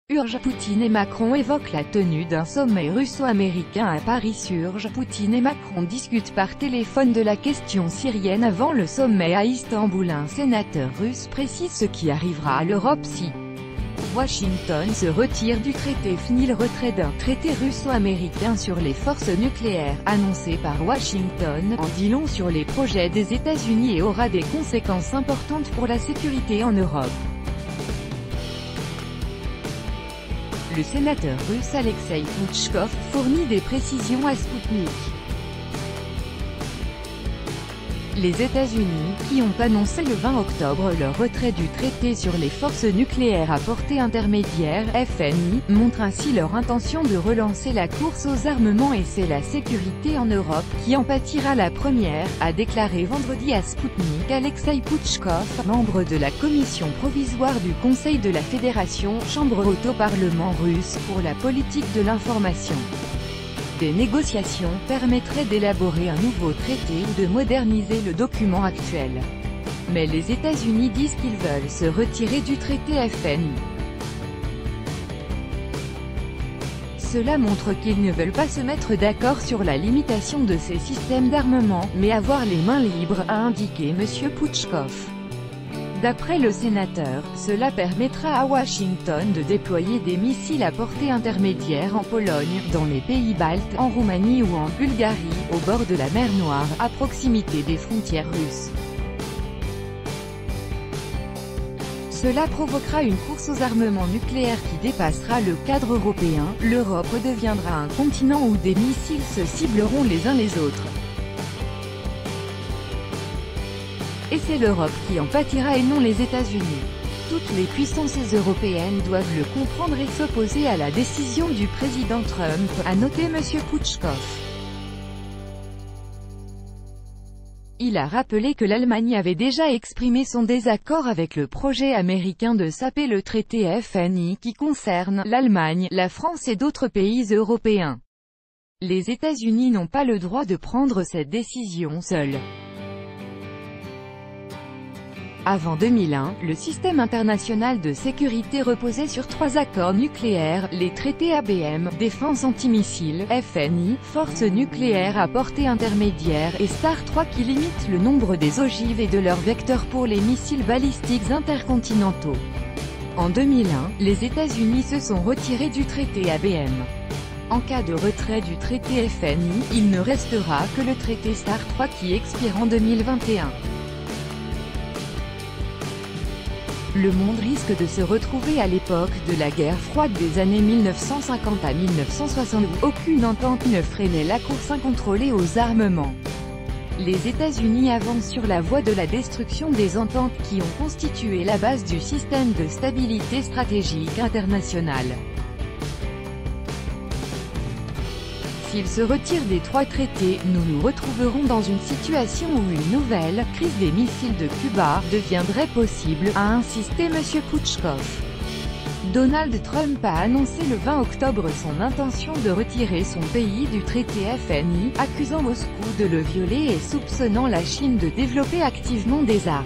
Urge. Poutine et Macron évoquent la tenue d'un sommet russo-américain à Paris. Urge. Poutine et Macron discutent par téléphone de la question syrienne avant le sommet à Istanbul. Un sénateur russe précise ce qui arrivera à l'Europe si Washington se retire du traité. Fini le retrait d'un traité russo-américain sur les forces nucléaires, annoncé par Washington, en dit long sur les projets des États-Unis et aura des conséquences importantes pour la sécurité en Europe. Le sénateur russe Alexei Pouchkov fournit des précisions à Sputnik. Les États-Unis, qui ont annoncé le 20 octobre leur retrait du traité sur les forces nucléaires à portée intermédiaire, FNI, montrent ainsi leur intention de relancer la course aux armements et c'est la sécurité en Europe qui en pâtira la première, a déclaré vendredi à Sputnik Alexei Pouchkov, membre de la commission provisoire du Conseil de la Fédération, chambre haute au Parlement russe, pour la politique de l'information. Des négociations permettraient d'élaborer un nouveau traité ou de moderniser le document actuel. Mais les États-Unis disent qu'ils veulent se retirer du traité FNI. Cela montre qu'ils ne veulent pas se mettre d'accord sur la limitation de ces systèmes d'armement, mais avoir les mains libres, a indiqué M. Pouchkov. D'après le sénateur, cela permettra à Washington de déployer des missiles à portée intermédiaire en Pologne, dans les pays baltes, en Roumanie ou en Bulgarie, au bord de la mer Noire, à proximité des frontières russes. Cela provoquera une course aux armements nucléaires qui dépassera le cadre européen. L'Europe deviendra un continent où des missiles se cibleront les uns les autres. Et c'est l'Europe qui en pâtira et non les États-Unis. Toutes les puissances européennes doivent le comprendre et s'opposer à la décision du président Trump, a noté M. Pouchkov. Il a rappelé que l'Allemagne avait déjà exprimé son désaccord avec le projet américain de saper le traité FNI qui concerne l'Allemagne, la France et d'autres pays européens. Les États-Unis n'ont pas le droit de prendre cette décision seuls. Avant 2001, le système international de sécurité reposait sur 3 accords nucléaires, les traités ABM, défense antimissile, FNI, forces nucléaires à portée intermédiaire, et STAR 3 qui limitent le nombre des ogives et de leurs vecteurs pour les missiles balistiques intercontinentaux. En 2001, les États-Unis se sont retirés du traité ABM. En cas de retrait du traité FNI, il ne restera que le traité STAR 3 qui expire en 2021. Le monde risque de se retrouver à l'époque de la guerre froide des années 1950 à 1960 où aucune entente ne freinait la course incontrôlée aux armements. Les États-Unis avancent sur la voie de la destruction des ententes qui ont constitué la base du système de stabilité stratégique international. S'ils se retirent des 3 traités, nous nous retrouverons dans une situation où une nouvelle « crise des missiles de Cuba » deviendrait possible, a insisté M. Pouchkov. Donald Trump a annoncé le 20 octobre son intention de retirer son pays du traité FNI, accusant Moscou de le violer et soupçonnant la Chine de développer activement des armes.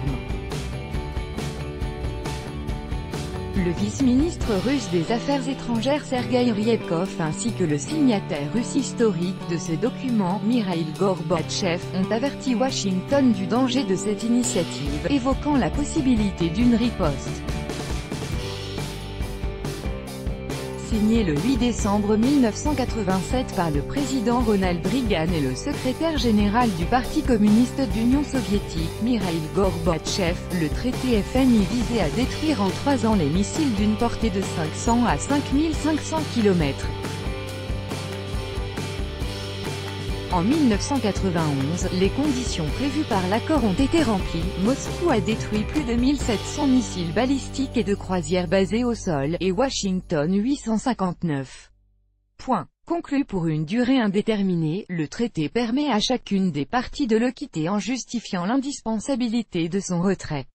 Le vice-ministre russe des Affaires étrangères Sergueï Ryabkov ainsi que le signataire russe historique de ce document, Mikhaïl Gorbatchev, ont averti Washington du danger de cette initiative, évoquant la possibilité d'une riposte. Signé le 8 décembre 1987 par le président Ronald Reagan et le secrétaire général du Parti communiste d'Union soviétique, Mikhaïl Gorbatchev, le traité FNI visait à détruire en 3 ans les missiles d'une portée de 500 à 5500 km. En 1991, les conditions prévues par l'accord ont été remplies. Moscou a détruit plus de 1700 missiles balistiques et de croisière basés au sol, et Washington 859. Conclu pour une durée indéterminée, le traité permet à chacune des parties de le quitter en justifiant l'indispensabilité de son retrait.